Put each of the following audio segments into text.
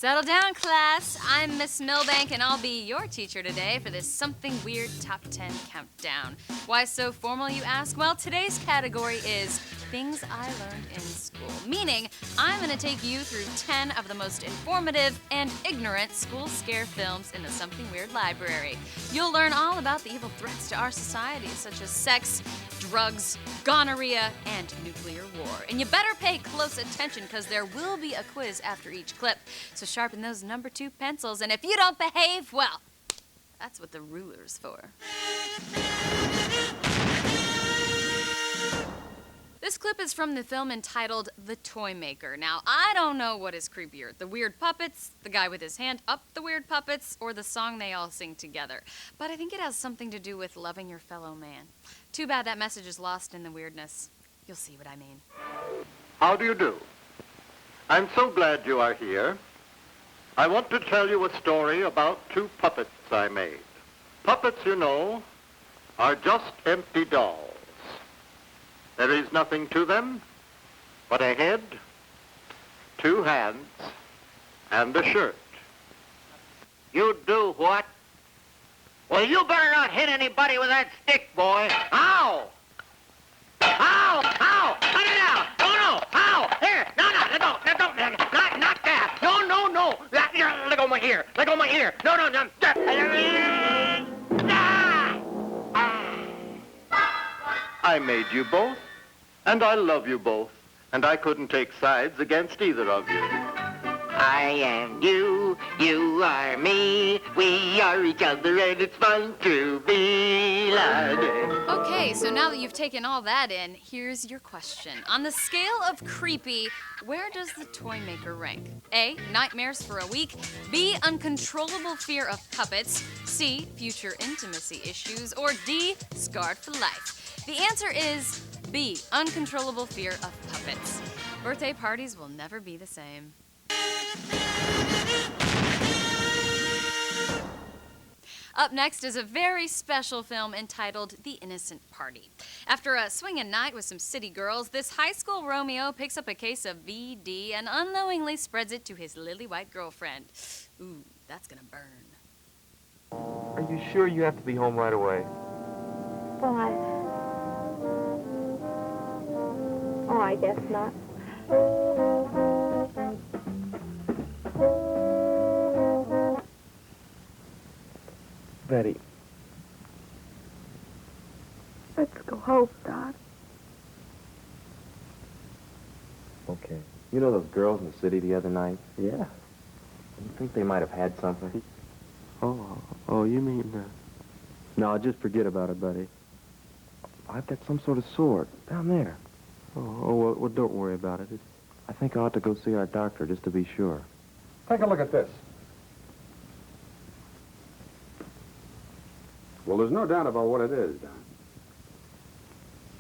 Settle down, class. I'm Miss Milbank, and I'll be your teacher today for this Something Weird Top 10 Countdown. Why so formal, you ask? Well, today's category is Things I Learned in School, meaning I'm going to take you through 10 of the most informative and ignorant school scare films in the Something Weird library. You'll learn all about the evil threats to our society, such as sex, drugs, gonorrhea, and nuclear war. And you better pay close attention, because there will be a quiz after each clip. So sharpen those number 2 pencils, and if you don't behave, well, that's what the ruler's for. This clip is from the film entitled The Toy Maker. Now, I don't know what is creepier, the weird puppets, the guy with his hand up the weird puppets, or the song they all sing together. But I think it has something to do with loving your fellow man. Too bad that message is lost in the weirdness. You'll see what I mean. How do you do? I'm so glad you are here. I want to tell you a story about 2 puppets I made. Puppets, you know, are just empty dolls. There is nothing to them but a head, 2 hands, and a shirt. You do what? Well, you better not hit anybody with that stick, boy. Ow! Ow! Ow! Put it down! No! Ow! Here! No! Not that! No! Let go of my ear! Let go of my ear! No! I made you both, and I love you both, and I couldn't take sides against either of you. I am you, you are me, we are each other, and it's fun to be loved. Okay, so now that you've taken all that in, here's your question. On the scale of creepy, where does The Toy Maker rank? A, nightmares for a week. B, uncontrollable fear of puppets. C, future intimacy issues. Or D, scarred for life. The answer is B, uncontrollable fear of puppets. Birthday parties will never be the same. Up next is a very special film entitled The Innocent Party. After a swinging night with some city girls, this high school Romeo picks up a case of VD and unknowingly spreads it to his lily-white girlfriend. Ooh, that's gonna burn. Are you sure you have to be home right away? Oh, I guess not. Betty. Let's go home, Doc. Okay. You know those girls in the city the other night? Yeah. You think they might have had something? Oh, you mean... No, just forget about it, buddy. I've got some sort of sword down there. Well, don't worry about it. I think I ought to go see our doctor just to be sure. Take a look at this. Well, there's no doubt about what it is, Don.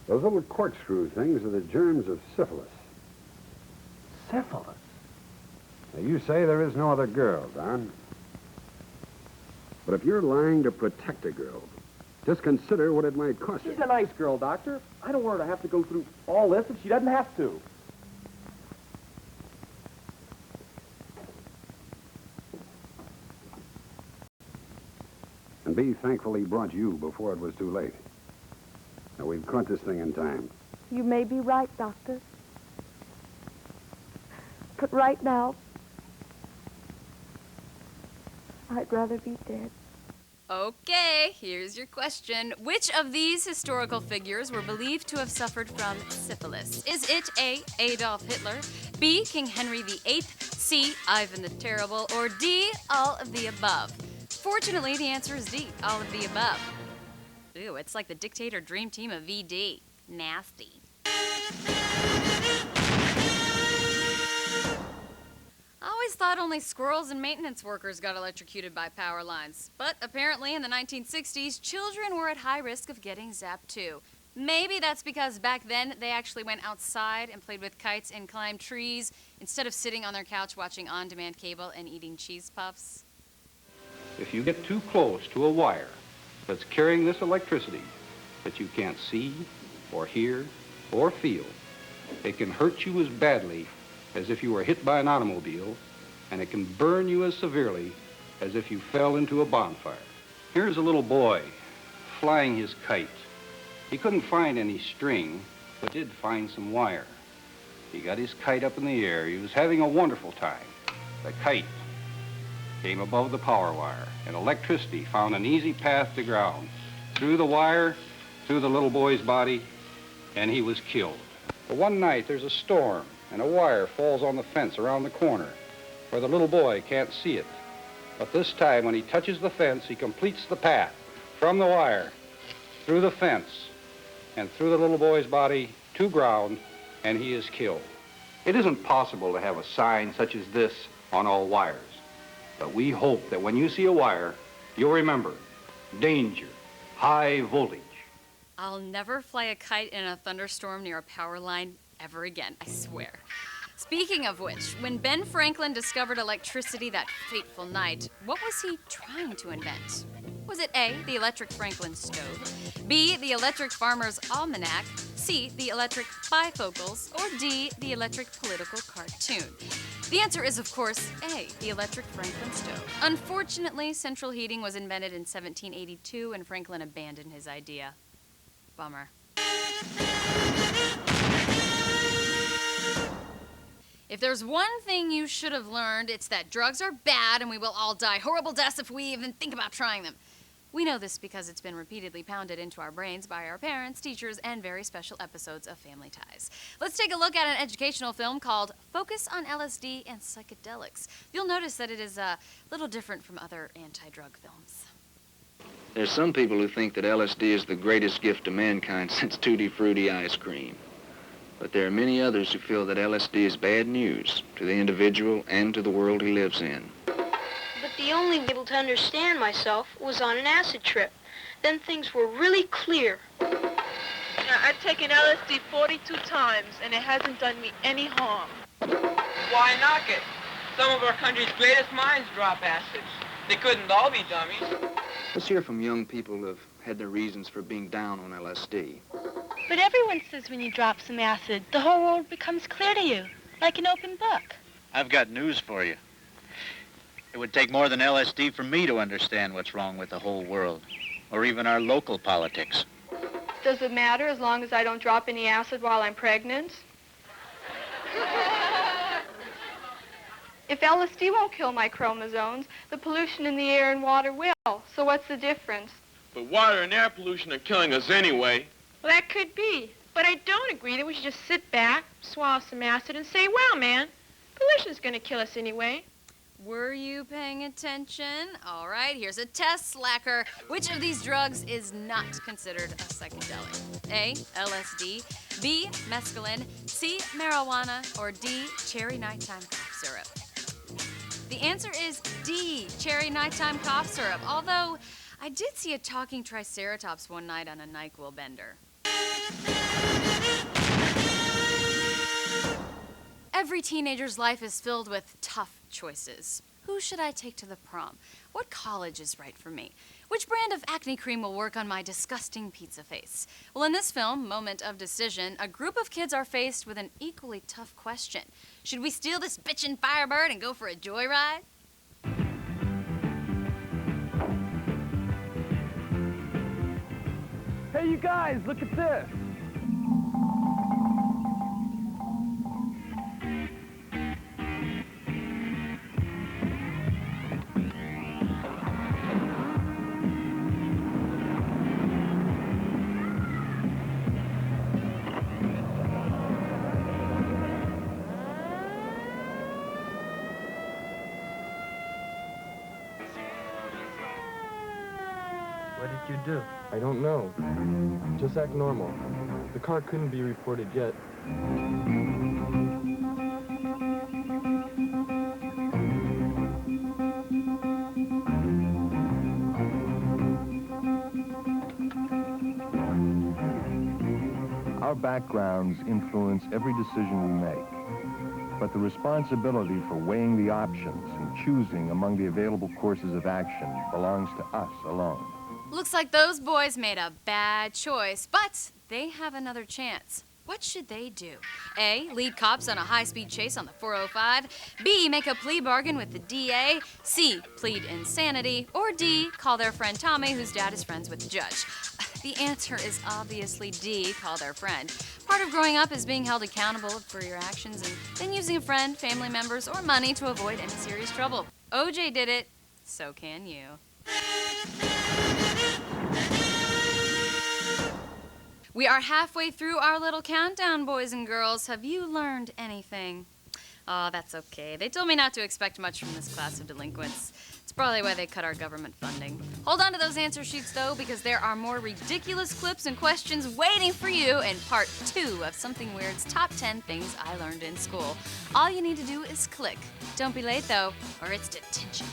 Those little corkscrew things are the germs of syphilis. Syphilis? Now, you say there is no other girl, Don. But if you're lying to protect a girl, just consider what it might cost you. She's a nice girl, Doctor. I don't want her to have to go through all this if she doesn't have to. And be thankful he brought you before it was too late. Now, we've caught this thing in time. You may be right, Doctor. But right now, I'd rather be dead. Okay, here's your question. Which of these historical figures were believed to have suffered from syphilis? Is it A, Adolf Hitler, B, King Henry VIII, C, Ivan the Terrible, or D, all of the above? Fortunately, the answer is D, all of the above. Ooh, it's like the dictator dream team of VD. Nasty. I always thought only squirrels and maintenance workers got electrocuted by power lines. But apparently in the 1960s, children were at high risk of getting zapped too. Maybe that's because back then they actually went outside and played with kites and climbed trees instead of sitting on their couch watching on-demand cable and eating cheese puffs. If you get too close to a wire that's carrying this electricity that you can't see or hear or feel, it can hurt you as badly as if you were hit by an automobile and it can burn you as severely as if you fell into a bonfire. Here's a little boy flying his kite. He couldn't find any string, but did find some wire. He got his kite up in the air. He was having a wonderful time. The kite came above the power wire, and electricity found an easy path to ground. Through the wire, through the little boy's body, and he was killed. But one night there's a storm, and a wire falls on the fence around the corner where the little boy can't see it. But this time, when he touches the fence, he completes the path from the wire, through the fence, and through the little boy's body to ground, and he is killed. It isn't possible to have a sign such as this on all wires. But we hope that when you see a wire, you'll remember danger, high voltage. I'll never fly a kite in a thunderstorm near a power line ever again, I swear. Speaking of which, when Ben Franklin discovered electricity that fateful night, what was he trying to invent? Was it A, the electric Franklin stove, B, the electric farmer's almanac, C, the electric bifocals, or D, the electric political cartoon? The answer is, of course, A, the electric Franklin stove. Unfortunately, central heating was invented in 1782 and Franklin abandoned his idea. Bummer. If there's one thing you should have learned, it's that drugs are bad and we will all die horrible deaths if we even think about trying them. We know this because it's been repeatedly pounded into our brains by our parents, teachers, and very special episodes of Family Ties. Let's take a look at an educational film called Focus on LSD and Psychedelics. You'll notice that it is a little different from other anti-drug films. There's some people who think that LSD is the greatest gift to mankind since Tutti Frutti ice cream. But there are many others who feel that LSD is bad news to the individual and to the world he lives in. But the only way able to understand myself was on an acid trip. Then things were really clear. Now, I've taken LSD 42 times, and it hasn't done me any harm. Why knock it? Some of our country's greatest minds drop acids. They couldn't all be dummies. Let's hear from young people who have had their reasons for being down on LSD. But everyone says when you drop some acid, the whole world becomes clear to you, like an open book. I've got news for you. It would take more than LSD for me to understand what's wrong with the whole world, or even our local politics. Does it matter as long as I don't drop any acid while I'm pregnant? If LSD won't kill my chromosomes, the pollution in the air and water will. So what's the difference? But water and air pollution are killing us anyway. Well, that could be. But I don't agree that we should just sit back, swallow some acid, and say, well, man, pollution's going to kill us anyway. Were you paying attention? All right, here's a test, slacker. Which of these drugs is not considered a psychedelic? A, LSD, B, mescaline, C, marijuana, or D, cherry nighttime cough syrup? The answer is D, cherry nighttime cough syrup, although I did see a talking triceratops one night on a NyQuil bender. Every teenager's life is filled with tough choices. Who should I take to the prom? What college is right for me? Which brand of acne cream will work on my disgusting pizza face? Well, in this film, Moment of Decision, a group of kids are faced with an equally tough question. Should we steal this bitchin' Firebird and go for a joyride? Hey, you guys, look at this. What did you do? I don't know. Just act normal. The car couldn't be reported yet. Our backgrounds influence every decision we make. But the responsibility for weighing the options and choosing among the available courses of action belongs to us alone. Looks like those boys made a bad choice, but they have another chance. What should they do? A, lead cops on a high-speed chase on the 405. B, make a plea bargain with the DA. C, plead insanity. Or D, call their friend Tommy, whose dad is friends with the judge. The answer is obviously D, call their friend. Part of growing up is being held accountable for your actions and then using a friend, family members, or money to avoid any serious trouble. OJ did it, so can you. We are halfway through our little countdown, boys and girls. Have you learned anything? Oh, that's okay. They told me not to expect much from this class of delinquents. It's probably why they cut our government funding. Hold on to those answer sheets, though, because there are more ridiculous clips and questions waiting for you in part 2 of Something Weird's Top 10 Things I Learned in School. All you need to do is click. Don't be late, though, or it's detention.